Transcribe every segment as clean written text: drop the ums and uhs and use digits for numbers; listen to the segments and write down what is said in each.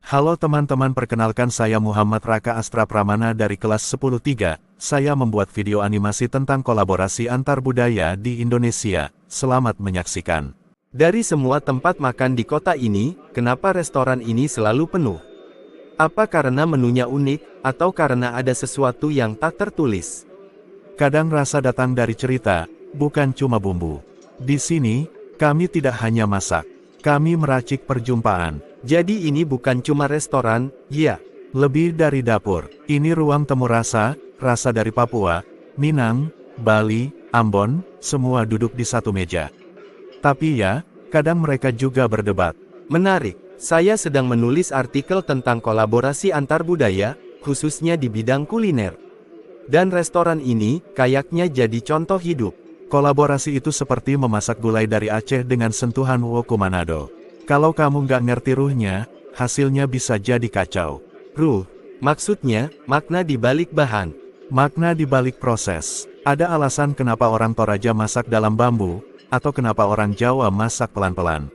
Halo teman-teman, perkenalkan saya Muhammad Raka Astra Pramana dari kelas 10-3. Saya membuat video animasi tentang kolaborasi antar budaya di Indonesia. Selamat menyaksikan. Dari semua tempat makan di kota ini, kenapa restoran ini selalu penuh? Apa karena menunya unik, atau karena ada sesuatu yang tak tertulis? Kadang rasa datang dari cerita, bukan cuma bumbu. Di sini, kami tidak hanya masak. Kami meracik perjumpaan. Jadi ini bukan cuma restoran, ya. Lebih dari dapur. Ini ruang temu rasa, rasa dari Papua, Minang, Bali, Ambon, semua duduk di satu meja. Tapi ya, kadang mereka juga berdebat. Menarik, saya sedang menulis artikel tentang kolaborasi antar budaya, khususnya di bidang kuliner. Dan restoran ini, kayaknya jadi contoh hidup. Kolaborasi itu seperti memasak gulai dari Aceh dengan sentuhan woku Manado. Kalau kamu nggak ngerti ruhnya, hasilnya bisa jadi kacau. Ruh, maksudnya, makna di balik bahan. Makna di balik proses. Ada alasan kenapa orang Toraja masak dalam bambu, atau kenapa orang Jawa masak pelan-pelan.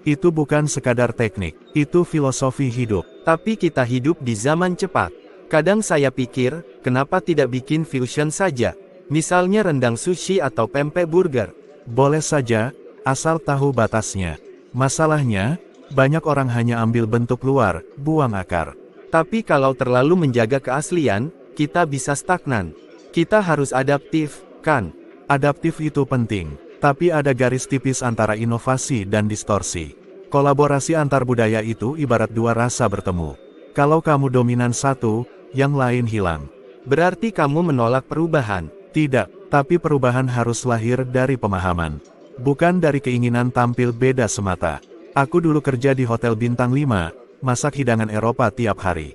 Itu bukan sekadar teknik, itu filosofi hidup. Tapi kita hidup di zaman cepat. Kadang saya pikir, kenapa tidak bikin fusion saja? Misalnya rendang sushi atau pempek burger. Boleh saja, asal tahu batasnya. Masalahnya, banyak orang hanya ambil bentuk luar, buang akar. Tapi kalau terlalu menjaga keaslian, kita bisa stagnan. Kita harus adaptif, kan? Adaptif itu penting, tapi ada garis tipis antara inovasi dan distorsi. Kolaborasi antar budaya itu ibarat dua rasa bertemu. Kalau kamu dominan satu, yang lain hilang. Berarti kamu menolak perubahan? Tidak, tapi perubahan harus lahir dari pemahaman. Bukan dari keinginan tampil beda semata. Aku dulu kerja di Hotel Bintang 5, masak hidangan Eropa tiap hari.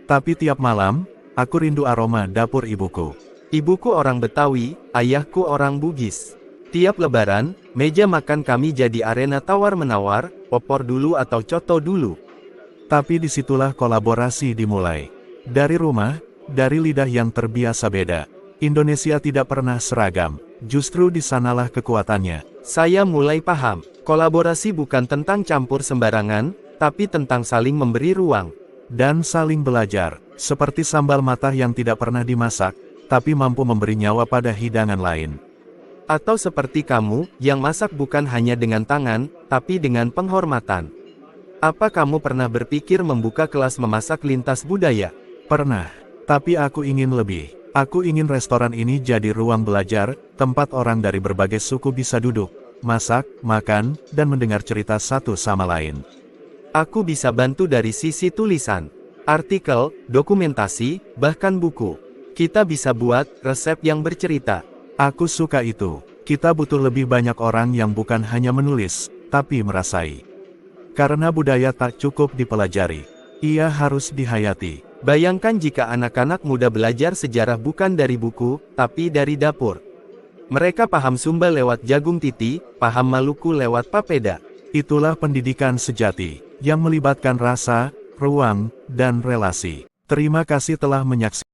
Tapi tiap malam, aku rindu aroma dapur ibuku. Ibuku orang Betawi, ayahku orang Bugis. Tiap lebaran, meja makan kami jadi arena tawar-menawar, opor dulu atau coto dulu. Tapi disitulah kolaborasi dimulai. Dari rumah, dari lidah yang terbiasa beda. Indonesia tidak pernah seragam, justru di sanalah kekuatannya. Saya mulai paham, kolaborasi bukan tentang campur sembarangan, tapi tentang saling memberi ruang. Dan saling belajar, seperti sambal matah yang tidak pernah dimasak, tapi mampu memberi nyawa pada hidangan lain. Atau seperti kamu, yang masak bukan hanya dengan tangan, tapi dengan penghormatan. Apa kamu pernah berpikir membuka kelas memasak lintas budaya? Pernah, tapi aku ingin lebih. Aku ingin restoran ini jadi ruang belajar, tempat orang dari berbagai suku bisa duduk, masak, makan, dan mendengar cerita satu sama lain. Aku bisa bantu dari sisi tulisan, artikel, dokumentasi, bahkan buku. Kita bisa buat resep yang bercerita. Aku suka itu. Kita butuh lebih banyak orang yang bukan hanya menulis, tapi merasai. Karena budaya tak cukup dipelajari. Ia harus dihayati. Bayangkan jika anak-anak muda belajar sejarah bukan dari buku, tapi dari dapur. Mereka paham Sumba lewat jagung titi, paham Maluku lewat papeda. Itulah pendidikan sejati, yang melibatkan rasa, ruang, dan relasi. Terima kasih telah menyaksikan.